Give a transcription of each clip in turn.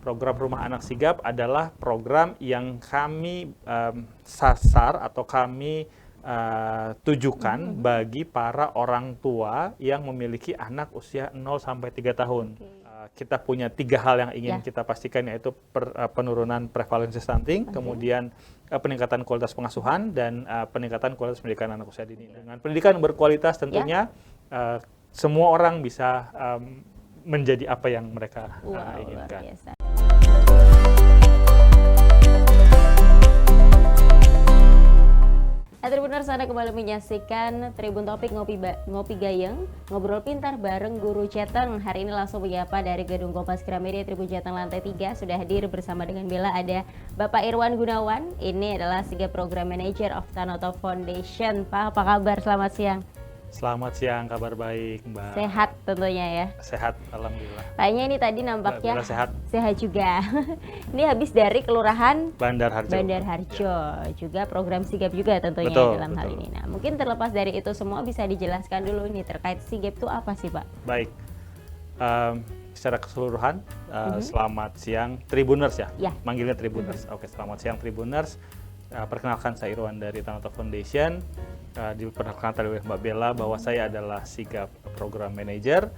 Program Rumah Anak Sigap adalah program yang kami sasar atau kami tujukan bagi para orang tua yang memiliki anak usia 0 sampai 3 tahun. Kita punya 3 hal yang ingin kita pastikan, yaitu penurunan prevalensi stunting, kemudian peningkatan kualitas pengasuhan, dan peningkatan kualitas pendidikan anak usia dini. Dengan pendidikan yang berkualitas tentunya semua orang bisa menjadi apa yang mereka inginkan. Tribuners, Anda kembali menyaksikan Tribun Topik Ngopi Gayeng, ngobrol pintar bareng Guru Jateng. Hari ini langsung menyapa dari Gedung Kompas Gramedia Tribun Jateng lantai 3. Sudah hadir bersama dengan Bella ada Bapak Irwan Gunawan. Ini adalah Sigap Program Manager of Tanoto Foundation. Pak, apa kabar? Selamat siang. Selamat siang, kabar baik Mbak. Sehat tentunya ya? Sehat, alhamdulillah. Kayaknya ini tadi nampaknya sehat juga. Ini habis dari Kelurahan Bandar Harjo. Juga program Sigap juga tentunya dalam hal ini. Nah, mungkin terlepas dari itu semua bisa dijelaskan dulu nih terkait Sigap itu apa sih Pak? Baik, secara keseluruhan selamat siang Tribuners ya? Manggilnya Tribuners. Oke, selamat siang Tribuners. Perkenalkan, saya Irwan dari Tanoto Foundation. Diperkenalkan oleh Mbak Bella bahwa saya adalah Sigap Program Manager.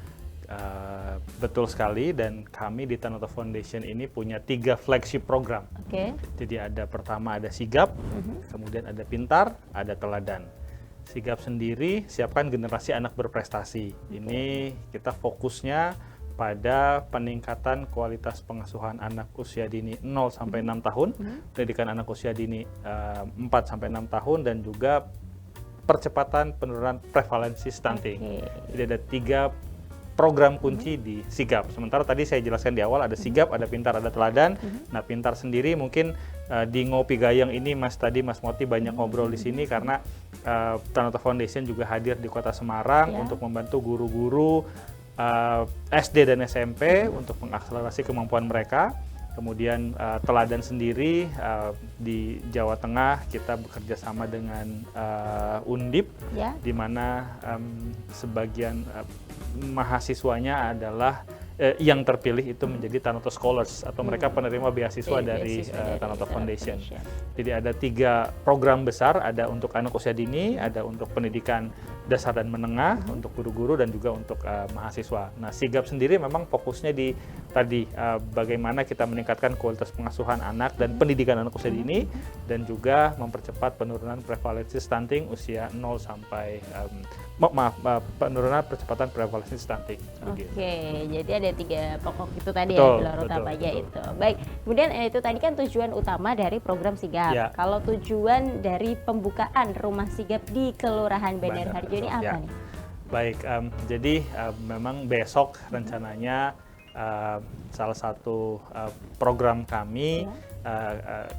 Betul sekali, dan kami di Tanoto Foundation ini punya 3 flagship program. Jadi pertama ada Sigap, kemudian ada Pintar, ada Teladan. Sigap sendiri siapkan generasi anak berprestasi. Ini kita fokusnya pada peningkatan kualitas pengasuhan anak usia dini 0 sampai 6 tahun, pendidikan anak usia dini 4 sampai 6 tahun, dan juga percepatan penurunan prevalensi stunting. Jadi ada 3 program kunci di Sigap. Sementara tadi saya jelaskan di awal ada Sigap, ada Pintar, ada Teladan. Nah, Pintar sendiri mungkin di Ngopi Gayeng ini Mas Moti banyak ngobrol di sini karena Tanoto Foundation juga hadir di Kota Semarang untuk membantu guru-guru SD dan SMP untuk mengakselerasi kemampuan mereka. Kemudian Teladan sendiri di Jawa Tengah kita bekerja sama dengan Undip, di mana sebagian mahasiswanya adalah yang terpilih itu menjadi Tanoto Scholars atau mereka penerima beasiswa dari Tanoto Foundation. Jadi ada 3 program besar, ada untuk anak usia dini, ada untuk pendidikan dasar dan menengah, untuk guru-guru, dan juga untuk mahasiswa. Nah, Sigap sendiri memang fokusnya di bagaimana kita meningkatkan kualitas pengasuhan anak dan pendidikan anak usia dini, dan juga mempercepat penurunan prevalensi stunting usia 0 sampai penurunan percepatan prevalensi stunting. Jadi ada 3 pokok itu tadi pilar utamanya itu. Baik, kemudian itu tadi kan tujuan utama dari program Sigap. Kalau tujuan dari pembukaan rumah Sigap di Kelurahan Bandar Harjo ini apa nih? Baik, jadi memang besok rencananya salah satu program kami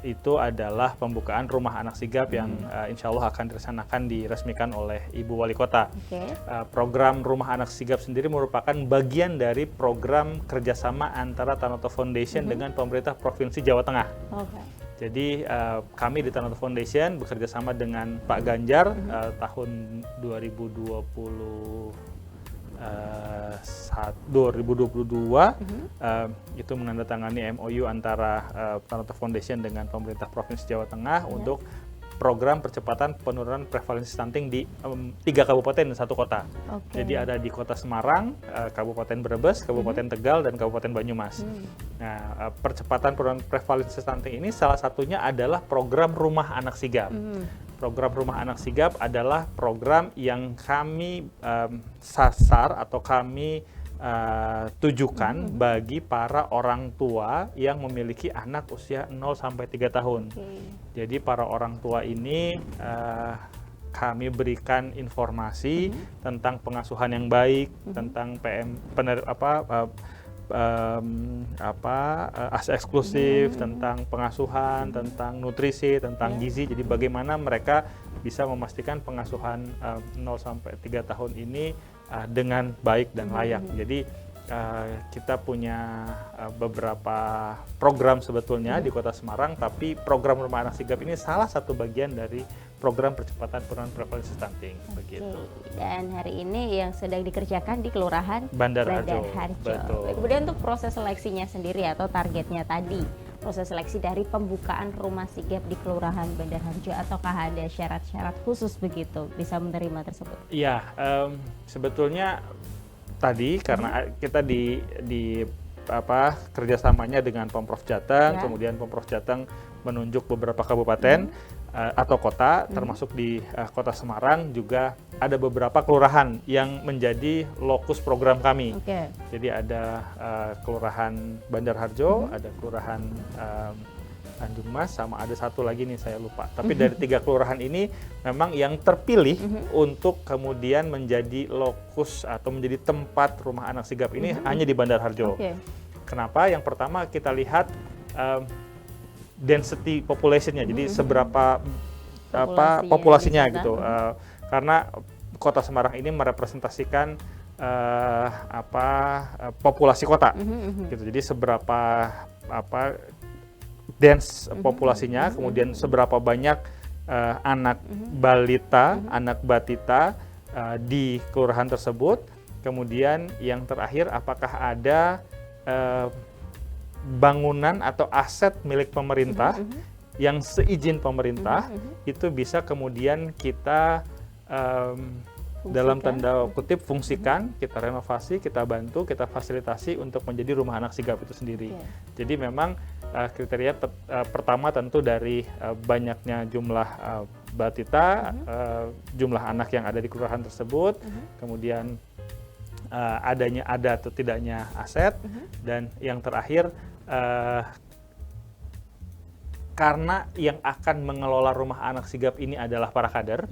itu adalah pembukaan rumah anak Sigap yang insya Allah akan diresmikan oleh Ibu Wali Kota. Program rumah anak Sigap sendiri merupakan bagian dari program kerjasama antara Tanoto Foundation dengan pemerintah Provinsi Jawa Tengah. Jadi kami di Tanoto Foundation bekerja sama dengan Pak Ganjar tahun 2022 itu menandatangani MOU antara Tanoto Foundation dengan pemerintah Provinsi Jawa Tengah untuk program percepatan penurunan prevalensi stunting di 3 kabupaten dan 1 kota. Jadi ada di Kota Semarang, Kabupaten Brebes, Kabupaten Tegal, dan Kabupaten Banyumas. Nah, percepatan penurunan prevalensi stunting ini salah satunya adalah program Rumah Anak Sigap. Program Rumah Anak Sigap adalah program yang kami sasar atau kami tujukan bagi para orang tua yang memiliki anak usia 0 sampai 3 tahun. Jadi para orang tua ini kami berikan informasi tentang pengasuhan yang baik, tentang ASI eksklusif, tentang pengasuhan, tentang nutrisi, tentang gizi. Jadi bagaimana mereka bisa memastikan pengasuhan 0 sampai 3 tahun ini dengan baik dan layak. Jadi kita punya beberapa program sebetulnya di Kota Semarang, tapi program Rumah Anak Sigap ini salah satu bagian dari program percepatan penurunan prevalensi stunting. Begitu. Dan hari ini yang sedang dikerjakan di Kelurahan Bandar Harjo. Betul. Kemudian untuk proses seleksinya sendiri atau targetnya tadi, proses seleksi dari pembukaan rumah sigap di Kelurahan Bandar Harjo, ataukah ada syarat-syarat khusus begitu bisa menerima tersebut? Iya, sebetulnya tadi karena kita di kerjasamanya dengan Pemprov Jateng, kemudian Pemprov Jateng menunjuk beberapa kabupaten atau kota, termasuk di Kota Semarang juga ada beberapa kelurahan yang menjadi lokus program kami. Jadi ada Kelurahan Bandar Harjo, ada Kelurahan Tanjung Mas, sama ada satu lagi nih saya lupa. Tapi dari 3 kelurahan ini memang yang terpilih untuk kemudian menjadi lokus atau menjadi tempat rumah anak sigap ini hanya di Bandar Harjo. Kenapa? Yang pertama kita lihat density population-nya, jadi seberapa populasinya gitu. Karena Kota Semarang ini merepresentasikan populasi kota, gitu. Jadi seberapa dense populasinya, kemudian seberapa banyak anak balita, anak batita di kelurahan tersebut. Kemudian yang terakhir, apakah ada bangunan atau aset milik pemerintah yang seizin pemerintah itu bisa kemudian kita dalam tanda kutip fungsikan, kita renovasi, kita bantu, kita fasilitasi untuk menjadi rumah anak sigap itu sendiri. Jadi memang kriteria pertama tentu dari banyaknya jumlah batita, jumlah anak yang ada di kelurahan tersebut, kemudian ada atau tidaknya aset, dan yang terakhir karena yang akan mengelola rumah anak sigap ini adalah para kader,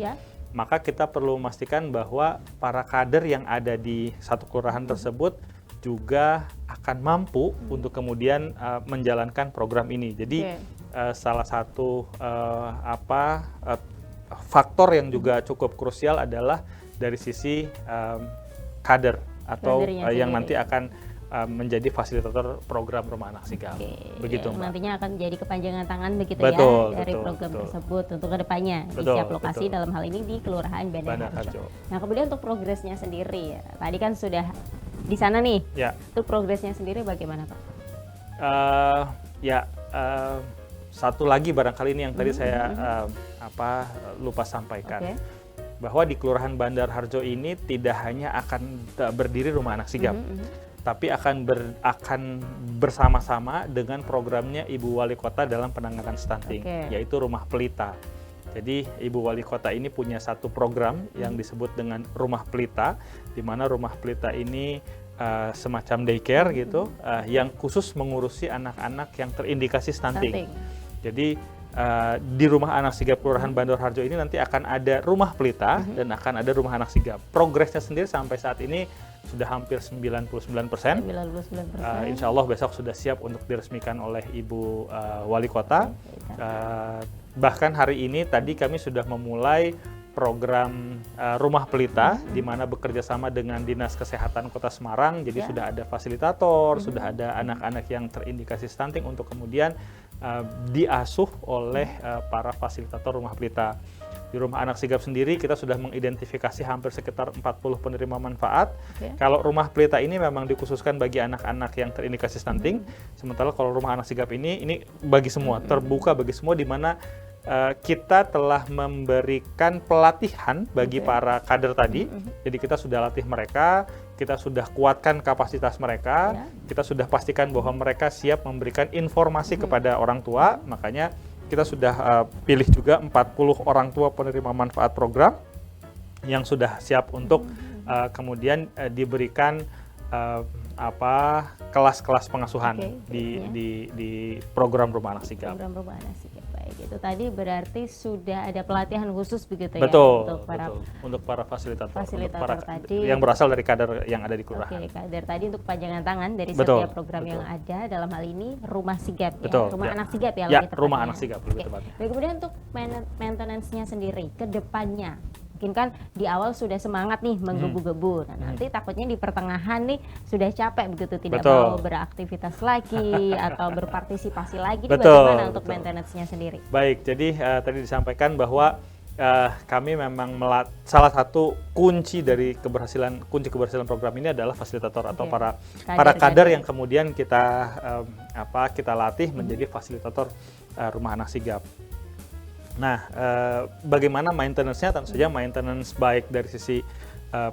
maka kita perlu memastikan bahwa para kader yang ada di satu kelurahan tersebut juga akan mampu untuk kemudian menjalankan program ini. Jadi salah satu faktor yang juga cukup krusial adalah dari sisi kader atau yang nanti akan menjadi fasilitator program rumah anak sigap. Begitu, Mbak. Nantinya akan jadi kepanjangan tangan begitu dari program tersebut untuk kedepannya di setiap lokasi, dalam hal ini di Kelurahan Bandar Harjo. Nah, kemudian untuk progresnya sendiri, tadi kan sudah di sana nih. Untuk progresnya sendiri bagaimana, Pak? Satu lagi barangkali ini yang tadi saya lupa sampaikan. Bahwa di Kelurahan Bandar Harjo ini tidak hanya akan berdiri rumah anak sigap, tapi akan bersama-sama dengan programnya Ibu Wali Kota dalam penanganan stunting, yaitu Rumah Pelita. Jadi Ibu Wali Kota ini punya satu program yang disebut dengan Rumah Pelita, di mana Rumah Pelita ini semacam daycare gitu, yang khusus mengurusi anak-anak yang terindikasi stunting. Jadi di Rumah Anak Sigap Kelurahan Bandar Harjo ini nanti akan ada Rumah Pelita dan akan ada Rumah Anak Sigap. Progresnya sendiri sampai saat ini sudah hampir 99%. Insya Allah besok sudah siap untuk diresmikan oleh Ibu Wali Kota. Bahkan hari ini tadi kami sudah memulai program Rumah Pelita, di mana bekerja sama dengan Dinas Kesehatan Kota Semarang. Jadi sudah ada fasilitator, sudah ada anak-anak yang terindikasi stunting untuk kemudian diasuh oleh para fasilitator Rumah Pelita. Di Rumah Anak Sigap sendiri kita sudah mengidentifikasi hampir sekitar 40 penerima manfaat. Kalau Rumah Pelita ini memang dikhususkan bagi anak-anak yang terindikasi stunting, sementara kalau Rumah Anak Sigap ini bagi semua, terbuka bagi semua, di mana kita telah memberikan pelatihan bagi para kader tadi. Jadi kita sudah latih mereka, kita sudah kuatkan kapasitas mereka, kita sudah pastikan bahwa mereka siap memberikan informasi kepada orang tua. Makanya kita sudah pilih juga 40 orang tua penerima manfaat program yang sudah siap untuk kemudian diberikan kelas-kelas pengasuhan di program Rumah Anak Sigap. Program Rumah Anak Sigap, baik. Itu tadi berarti sudah ada pelatihan khusus begitu untuk para fasilitator tadi yang berasal dari kader yang ada di kelurahan. Kader tadi untuk kepanjangan tangan dari setiap program yang ada, dalam hal ini Rumah Sigap, Rumah Anak Sigap Rumah Anak Sigap lebih tepatnya. Baik, kemudian untuk maintenance-nya sendiri ke depannya, mungkin kan di awal sudah semangat nih menggebu-gebu, nah nanti takutnya di pertengahan nih sudah capek begitu, tidak mau beraktivitas lagi atau berpartisipasi lagi. Bagaimana untuk maintenance-nya sendiri? Baik, jadi tadi disampaikan bahwa kami memang salah satu kunci keberhasilan program ini adalah fasilitator atau para kader yang kemudian kita latih menjadi fasilitator rumah anak sigap. Nah, bagaimana maintenance-nya? Tentu saja maintenance baik dari sisi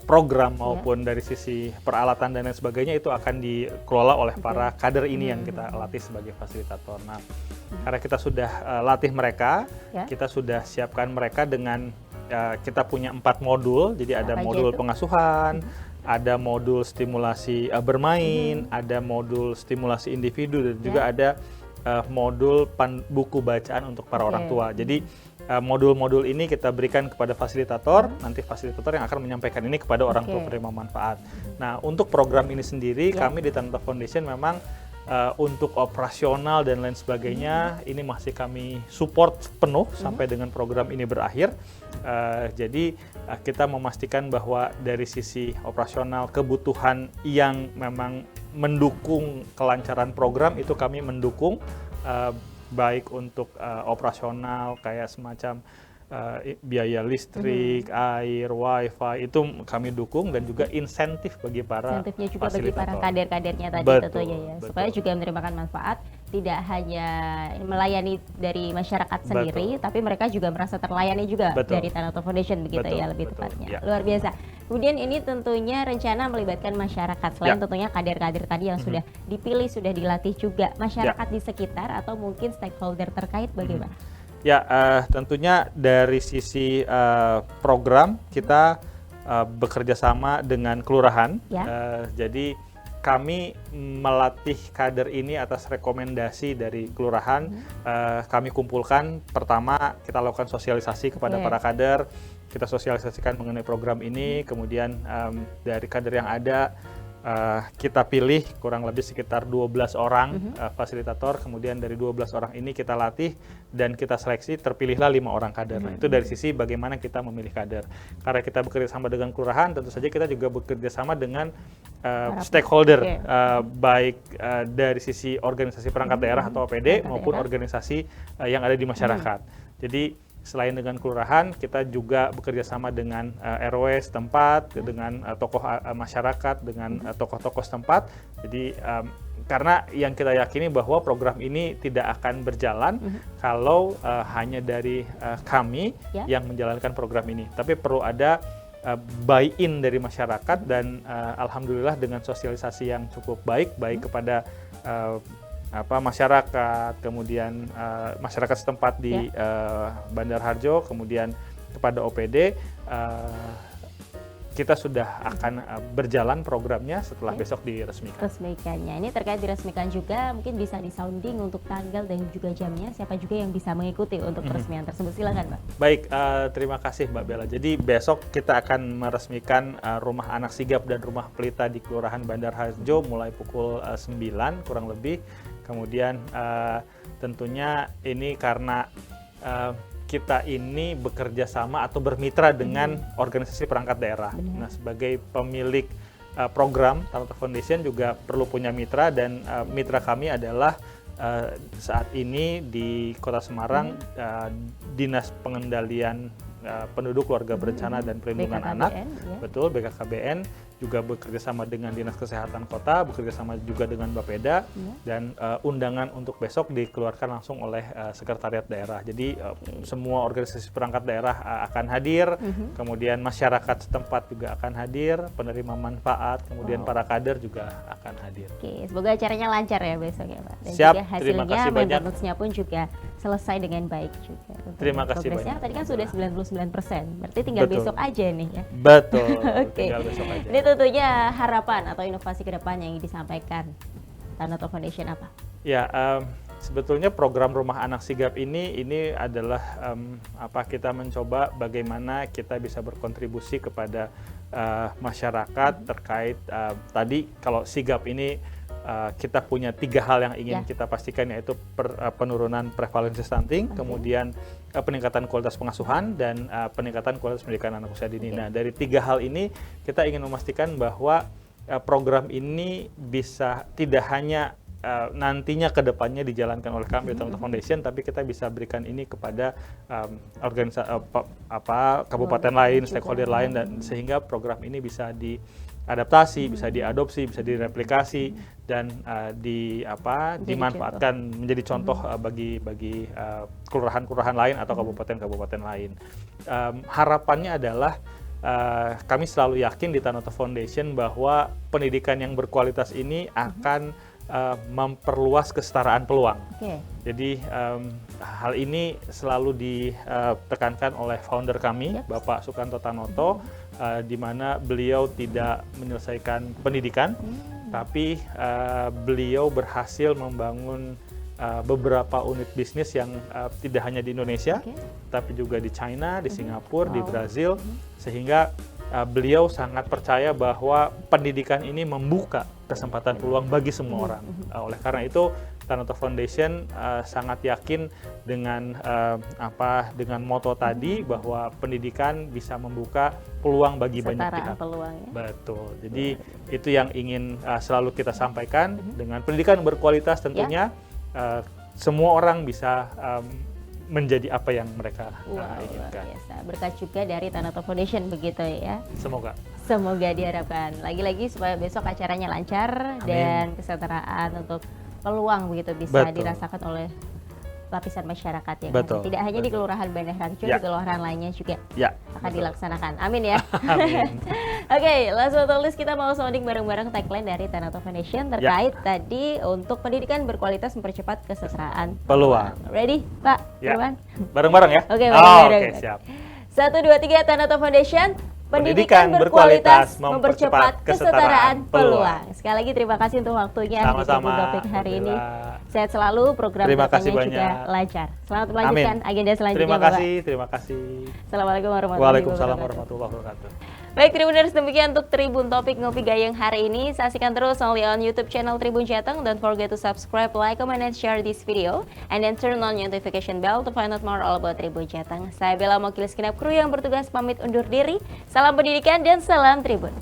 program maupun dari sisi peralatan dan lain sebagainya itu akan dikelola oleh para kader ini yang kita latih sebagai fasilitator. Nah, karena kita sudah latih mereka, kita sudah siapkan mereka dengan kita punya 4 modul. Jadi ada modul pengasuhan, ada modul stimulasi bermain, ada modul stimulasi individu, dan juga ada modul buku bacaan untuk para orang tua. Jadi modul-modul ini kita berikan kepada fasilitator, nanti fasilitator yang akan menyampaikan ini kepada orang tua penerima manfaat. Nah, untuk program ini sendiri kami di Tanoto Foundation memang untuk operasional dan lain sebagainya ini masih kami support penuh sampai dengan program ini berakhir. Jadi kita memastikan bahwa dari sisi operasional kebutuhan yang memang mendukung kelancaran program itu kami mendukung, baik untuk operasional kayak semacam biaya listrik, air, wifi itu kami dukung, dan juga insentif bagi para insentifnya juga bagi para kader-kadernya tadi tentunya ya, supaya juga menerima manfaat, tidak hanya melayani dari masyarakat sendiri, tapi mereka juga merasa terlayani juga dari Tanoto Foundation begitu ya, lebih tepatnya. Luar biasa. Kemudian ini tentunya rencana melibatkan masyarakat, selain tentunya kader-kader tadi yang sudah dipilih, sudah dilatih juga, masyarakat di sekitar atau mungkin stakeholder terkait bagaimana? Ya, tentunya dari sisi program kita bekerja sama dengan kelurahan. Jadi kami melatih kader ini atas rekomendasi dari kelurahan. Kami kumpulkan, pertama kita lakukan sosialisasi kepada para kader. Kita sosialisasikan mengenai program ini, kemudian dari kader yang ada kita pilih kurang lebih sekitar 12 orang fasilitator, kemudian dari 12 orang ini kita latih dan kita seleksi, terpilihlah 5 orang kader. Nah, itu dari sisi bagaimana kita memilih kader. Karena kita bekerja sama dengan kelurahan, tentu saja kita juga bekerja sama dengan stakeholder, baik dari sisi organisasi perangkat daerah atau OPD maupun organisasi yang ada di masyarakat. Jadi selain dengan kelurahan, kita juga bekerja sama dengan RW setempat, dengan tokoh masyarakat, dengan tokoh-tokoh setempat. Jadi karena yang kita yakini bahwa program ini tidak akan berjalan kalau hanya dari kami yang menjalankan program ini. Tapi perlu ada buy-in dari masyarakat, dan alhamdulillah dengan sosialisasi yang cukup baik kepada masyarakat, kemudian masyarakat setempat di Bandar Harjo, kemudian kepada OPD, kita sudah akan berjalan programnya setelah besok diresmikan. Resmikannya ini terkait diresmikan juga, mungkin bisa disounding untuk tanggal dan juga jamnya, siapa juga yang bisa mengikuti untuk peresmian tersebut, silakan Pak. Baik, terima kasih Mbak Bella. Jadi besok kita akan meresmikan rumah anak sigap dan rumah pelita di Kelurahan Bandar Harjo mulai pukul 9 kurang lebih. Kemudian tentunya ini karena kita ini bekerja sama atau bermitra dengan organisasi perangkat daerah. Nah, sebagai pemilik program, Tanoto Foundation juga perlu punya mitra, dan mitra kami adalah saat ini di Kota Semarang Dinas Pengendalian Penduduk, Keluarga Berencana dan Perlindungan Anak, betul, BKKBN, juga bekerja sama dengan Dinas Kesehatan Kota, bekerja sama juga dengan Bapeda, dan undangan untuk besok dikeluarkan langsung oleh Sekretariat Daerah. Jadi semua organisasi perangkat daerah akan hadir, kemudian masyarakat setempat juga akan hadir, penerima manfaat, kemudian para kader juga akan hadir. Oke, semoga acaranya lancar ya besok ya Pak. Dan siap, juga hasilnya, bonusnya pun juga selesai dengan baik juga. Terima kasih banyak. Tadi kan sudah 99%, berarti tinggal besok aja nih ya. Betul, tinggal besok aja. Ini tentunya harapan atau inovasi ke depan yang disampaikan Tanoto Foundation apa? Ya, sebetulnya program Rumah Anak Sigap ini adalah kita mencoba bagaimana kita bisa berkontribusi kepada masyarakat terkait tadi kalau sigap ini kita punya 3 hal yang ingin kita pastikan, yaitu penurunan prevalensi stunting, kemudian peningkatan kualitas pengasuhan, dan peningkatan kualitas pendidikan anak usia dini. Nah, dari 3 hal ini kita ingin memastikan bahwa program ini bisa tidak hanya nantinya ke depannya dijalankan oleh kami Tanah Foundation, tapi kita bisa berikan ini kepada kabupaten lain, stakeholder lain, dan sehingga program ini bisa diadaptasi, bisa diadopsi, bisa direplikasi, dan dimanfaatkan menjadi contoh bagi kelurahan-kelurahan lain atau kabupaten-kabupaten lain. Harapannya adalah kami selalu yakin di Tanoto Foundation bahwa pendidikan yang berkualitas ini akan memperluas kesetaraan peluang. Jadi hal ini selalu ditekankan oleh founder kami, Bapak Sukanto Tanoto, di mana beliau tidak menyelesaikan pendidikan, tapi beliau berhasil membangun beberapa unit bisnis yang tidak hanya di Indonesia, tapi juga di China, di Singapura, di Brazil, sehingga beliau sangat percaya bahwa pendidikan ini membuka kesempatan peluang bagi semua orang. Oleh karena itu, Tanoto Foundation sangat yakin dengan moto tadi bahwa pendidikan bisa membuka peluang bagi banyak pihak. Peluang, ya? Betul. Jadi itu yang ingin selalu kita sampaikan. Dengan pendidikan berkualitas tentunya semua orang bisa menjadi apa yang mereka inginkan. Biasa. Berkat juga dari Tanoto Foundation begitu ya. Semoga diharapkan. Lagi-lagi supaya besok acaranya lancar. Amin. Dan kesetaraan untuk peluang begitu bisa dirasakan oleh lapisan masyarakat ya. Betul. Tidak hanya di Kelurahan Bandar Harjo, di kelurahan lainnya juga akan dilaksanakan. Amin ya. Amin. Oke, langsung tulis kita mau sounding bareng-bareng tagline dari Tanoto Foundation terkait tadi untuk pendidikan berkualitas mempercepat kesetaraan peluang. Ready, Pak? Bareng-bareng ya? Oke, bareng-bareng. Oke, siap. 1, 2, 3, Tanoto Foundation. Pendidikan berkualitas mempercepat kesetaraan peluang. Sekali lagi terima kasih untuk waktunya di Tribun Topik hari ini. Sehat selalu, program kerjanya juga lancar. Selamat melanjutkan agenda selanjutnya, Bapak. Terima kasih. Assalamualaikum warahmatullahi wabarakatuh. Baik, Tribuners, demikian untuk Tribun Topik Ngopi Gayeng hari ini. Saksikan terus only on YouTube channel Tribun Jateng. Don't forget to subscribe, like, comment, and share this video. And then turn on notification bell to find out more all about Tribun Jateng. Saya Bella Mokil segenap kru yang bertugas pamit undur diri. Salam pendidikan dan salam Tribun.